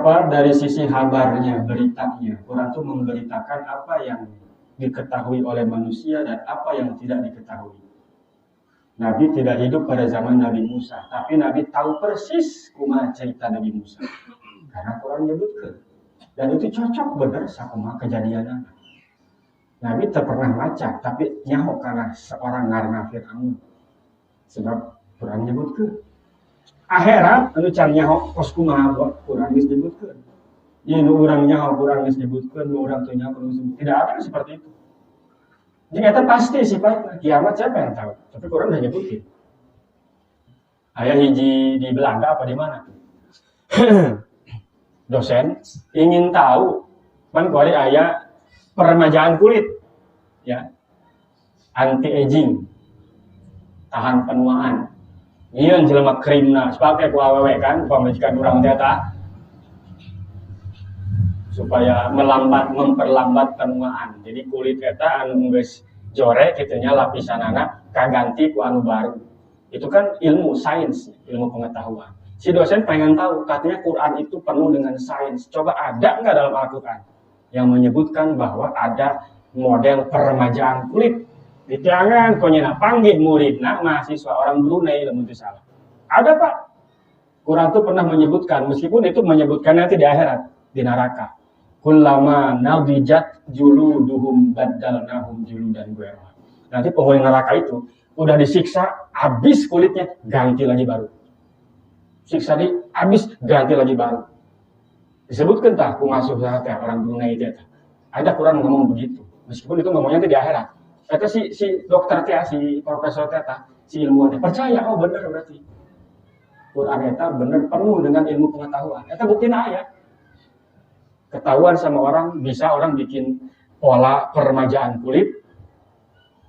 apa dari sisi kabarnya, beritanya. Quran itu memberitakan apa yang diketahui oleh manusia dan apa yang tidak diketahui. Nabi tidak hidup pada zaman Nabi Musa, tapi Nabi tahu persis kumaha cerita Nabi Musa. Karena Quran menyebutkan. Dan itu cocok benar sama kejadian. Nabi tak pernah baca, tapi nyaho karena seorang ngaranna Fir'aun. Sebab Quran menyebutkan. Akhirat anu can nyaho kos kumaha Quran disebutkan. Ieu nu urang nyaho Quran disebutkan, nu urang teu nyaho tidak ada seperti itu. Jadi itu pasti sifatnya kiamat siapa yang tahu? Tapi Quran udah nyebutin. Aya hiji di Belanda apa di mana? Dosen ingin tahu kan kuari aya peremajaan kulit ya. Anti aging. Tahan penuaan. Ieu jelema krimna sepake ku awewe kan pamajikan urang teh tah supaya memperlambat penuaan. Jadi kulit eta anu geus jorek kitu nya lapisanana kaganti ku anu baru. Itu kan ilmu sains, ilmu pengetahuan. Si dosen pengen tahu, katanya Quran itu penuh dengan sains. Coba ada nggak dalam Al-Quran yang menyebutkan bahwa ada model peremajaan kulit? Ditiangan, konyena panggil muridna mahasiswa orang Brunei lamun teu salah. Ada Pak. Quran itu pernah menyebutkan, meskipun itu menyebutkan nanti di akhirat, di neraka. Kullama nadijat juluduhum baddalnahum juludan ghayra. Nanti penghuni neraka itu udah disiksa, habis kulitnya, ganti lagi baru. Siksa di habis, ganti lagi baru. Disebutkan tak, aku masuk sana orang Brunei itu. Ada Quran ngomong begitu. Meskipun itu ngomongnya di akhirat. Kata si dokter teh, si profesor teh, si ilmuwan teh percaya, oh benar berarti. Quran eta benar penuh dengan ilmu pengetahuan. Eta buktinya aya. Ketahuan sama orang, bisa orang bikin pola peremajaan kulit.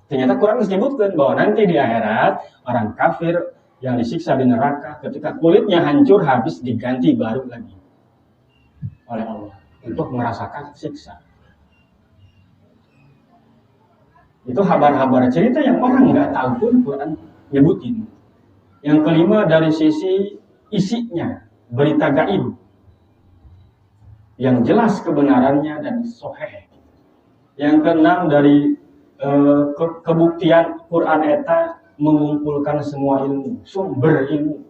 Ternyata Quran disebutkan bahwa nanti di akhirat orang kafir yang disiksa di neraka ketika kulitnya hancur habis diganti baru lagi oleh Allah untuk merasakan siksa. Itu kabar-kabar cerita yang orang nggak tahu pun Quran nyebutin. Yang kelima dari sisi isinya, berita gaib yang jelas kebenarannya dan sahih. Yang keenam dari kebuktian Quran eta mengumpulkan semua ilmu, sumber ilmu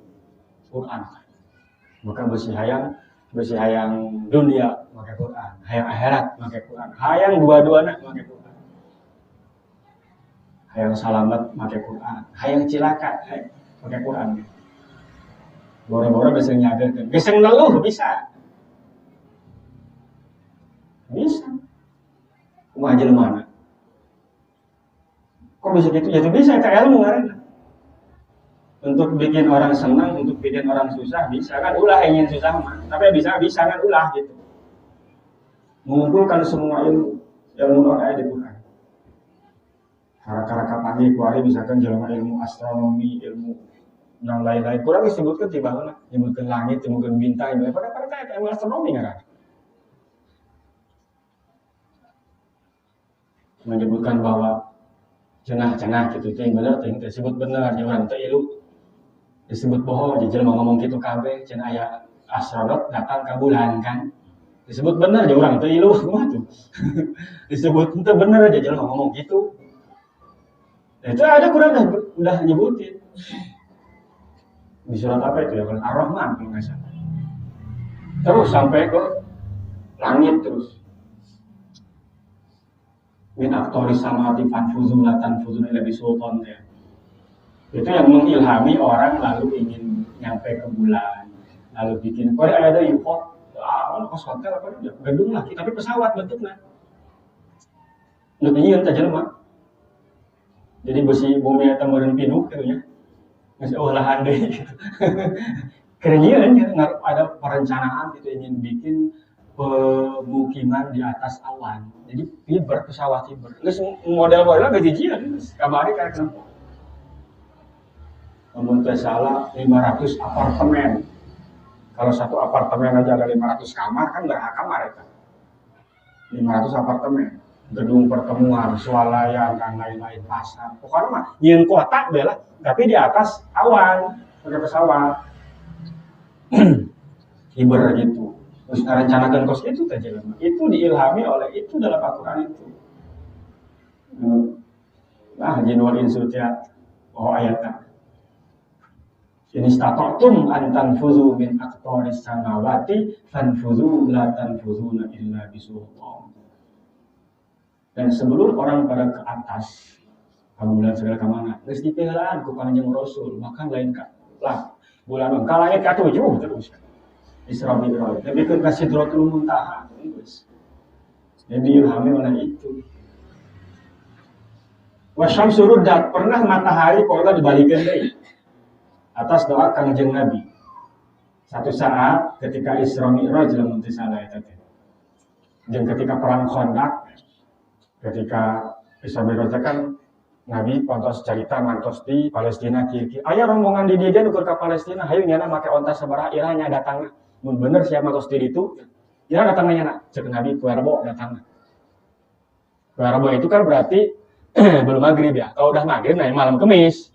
Quran. Maka besi hayang dunia pakai Quran, hayang akhirat pakai Quran, hayang dua-duana pakai Quran. Hayang salamet pakai Quran, hayang cilaka pakai Quran. Boro-boro bisa nyageurkeun, geseng neluh bisa. Bisa. Kumaha jelema? Kok bisa gitu? Ya bisa ke ilmu ngaranna. Untuk bikin orang senang, untuk bikin orang susah bisa kan ulah ingin susah mah. Tapi bisa kan ulah gitu. Mengumpulkan semua ilmu non aya di Quran. Haraka-haraka panggil kuari misalkan jelema ilmu astronomi, ilmu yang lain-lain. Quran disebutkan di bawah, disebutkan langit, disebutkan bintang, pada kayak ilmu astronomi ngaran. Menyebutkan bahwa cenah gitu, itu yang benar, itu disebut benar, jangan itu ilu disebut bohong, jadi mau ngomong gitu kabeh, cenah aya astronot datang ke bulan kan, disebut benar, jangan itu ilu, semua tuh, disebut itu benar aja, jangan ngomong gitu. Itu ada Quran udah nyebutin di surat apa itu ya, Ar-Rahman kalau nggak salah. Terus sampai ke langit terus. Min aktoris samawati fanfuzulatan fuzun ila bisultan ya. Itu yang mengilhami orang lalu ingin nyampe ke bulan, lalu bikin ada UFO, kos hotel apa ya, gedung lagi tapi pesawat bentuknya. Lebih nyian aja mah. Jadi besi bumi eta meureun pinu kitu nya. Geus olahan deui gitu. Keren ya, ada perencanaan gitu ingin bikin pemukiman di atas awan. Jadi fiber pesawat fiber. Geus model-modelna geus jijian, kamari karek nempo. Namun salah 500 apartemen. Kalau satu apartemen aja ada 500 kamar kan berapa kamar itu? 500 apartemen. Gedung pertemuan, swalayan dan lain-lain pasar. Pokoknya mah nyeun kota bela, tapi di atas awan pakai pesawat. Fiber gitu. terus rencanakan kos itu teh jelema. Itu diilhami oleh itu dalam Al-Qur'an itu. Nah, jin wal insu teh ayatnya. In istata'tum an tanfuzu min aqtaris samawati fanfuzu la tanfuzuna illa bisultan. Dan sebelum orang pada ke atas, bulan segala kemana, geus dipeulaan ku Kanjeng Rasul, bahkan lain ka lah bulan ka langit ka 7 terus. Isra Mi'raj, tapi ke Sidratul Muntaha terus. Jadi ilhami oleh itu. Wasyamsu ruddat, pernah matahari korban dibalikkan deui atas doa Kanjeng Nabi. Satu saat ketika Isra Mi'raj lamun teu salah eta teh. Jeung ketika perang Khandaq, ketika Isra Mi'raj kan Nabi pantos cerita mantos di Palestina kieu. Aya rombongan di dieu nuker ka Palestina, hayu nyana make onta sabaraha ira nya datang. Mun bener sia mantos di ditu, ira datang nyana. Ceuk Nabi ku Rebo datang. Ku Rebo itu kan berarti belum maghrib ya. Kalau udah maghrib nah malam Kamis.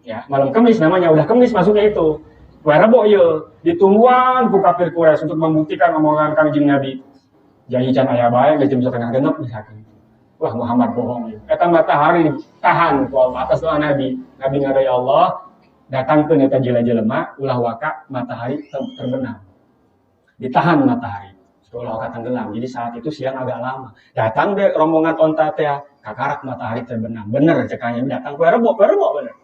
Ya, malam Kamis namanya udah Kamis masuknya itu. Ku Rebo ieu ditungguan ku kafir Quraisy untuk membuktikan omongan Kanjeng Nabi. Janji can aya bae geus jam 9:30 misalkan. Wah Muhammad bohong ya. Eta matahari tahan ku Allah atas doa Nabi. Nabi ngadai Allah datangkeun eta jelema ulah waka matahari terbenam. Ditahan matahari. Ulah waka tenggelam. Jadi saat itu siang agak lama. Datang deh rombongan onta teh kakarak matahari terbenam. Bener cekanya datang ku Rebo bener.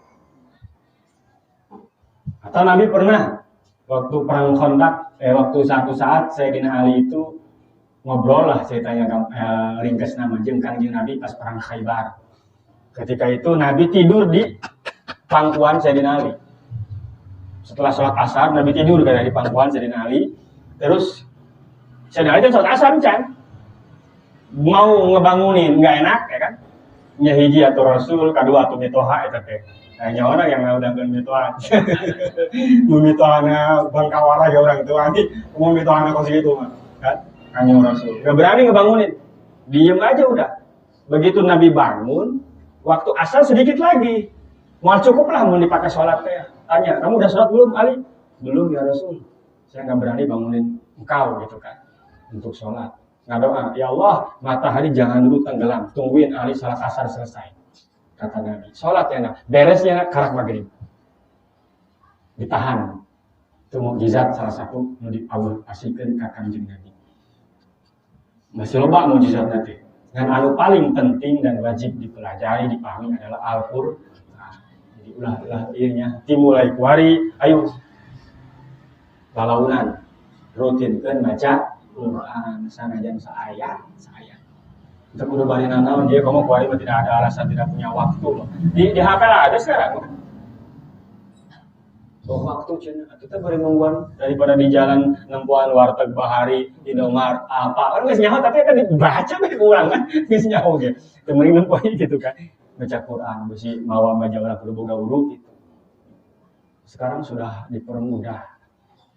Atau Nabi pernah waktu perang Khandaq waktu satu saat Sayyidina Ali itu ngobrol lah ceritanya ringkas nama jeung Kanjeng Nabi pas perang Khaybar. Ketika itu Nabi tidur di pangkuan Sayyidina Ali. Setelah sholat asar Nabi tidur di pangkuan Sayyidina Ali. Terus Sayyidina Ali kan sholat asar can. Mau ngebangunin nggak enak ya kan? Nya hiji atau Rasul, kedua atau mitoha eta teh. Hanya orang yang ngaudangkeun mitoha. Mu mitohana bangkawara ge urang teu anjing, mau mitohana kos gitu mah. Kan? Kanjeng Rasul. Gak berani ngebangunin. Diem aja udah. Begitu Nabi bangun, waktu asar sedikit lagi. Mau cukup lah mau dipakai sholat teh. Tanya, kamu udah sholat belum Ali? Belum ya Rasul. Saya gak berani bangunin engkau gitu kan. Untuk sholat. Nggak doa, ya Allah matahari jangan dulu tenggelam. Tungguin Ali sholat asar selesai. Kata Nabi. Sholat ya nak. Beresnya karak maghrib. Ditahan. Itu mukjizat salah satu mau Allah kasihkan ke Kanjeng Nabi. Masih loba mukjizat nanti. Dan anu paling penting dan wajib dipelajari, dipahami adalah Al-Qur'an. Jadi ulah ieunya dimulai kuari, ayo lalaunan rutinkeun maca Quran sanajan saayat. Untuk kudu bari nanaon dia kamu kuari tidak ada alasan tidak punya waktu loh. Di HP lah ada sekarang. Waktu cina, kita beri mengguan daripada di jalan nempuan warteg bahari di Indomaret apa kan nggak nyaho tapi kan dibaca baik kurang kan nggak nyaho gitu kemarin nempuan gitu kan baca Quran besi mawa majalah kudu boga wudu gitu. Sekarang sudah dipermudah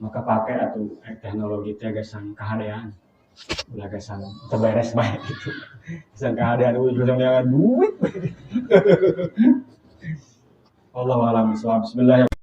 maka pakai atau teknologi teh gesan kahadean ulah gesan terberes baik gitu gesan kahadean ujung jangan duit. Wallahu a'lam bishawab. Bismillahirrahmanirrahim.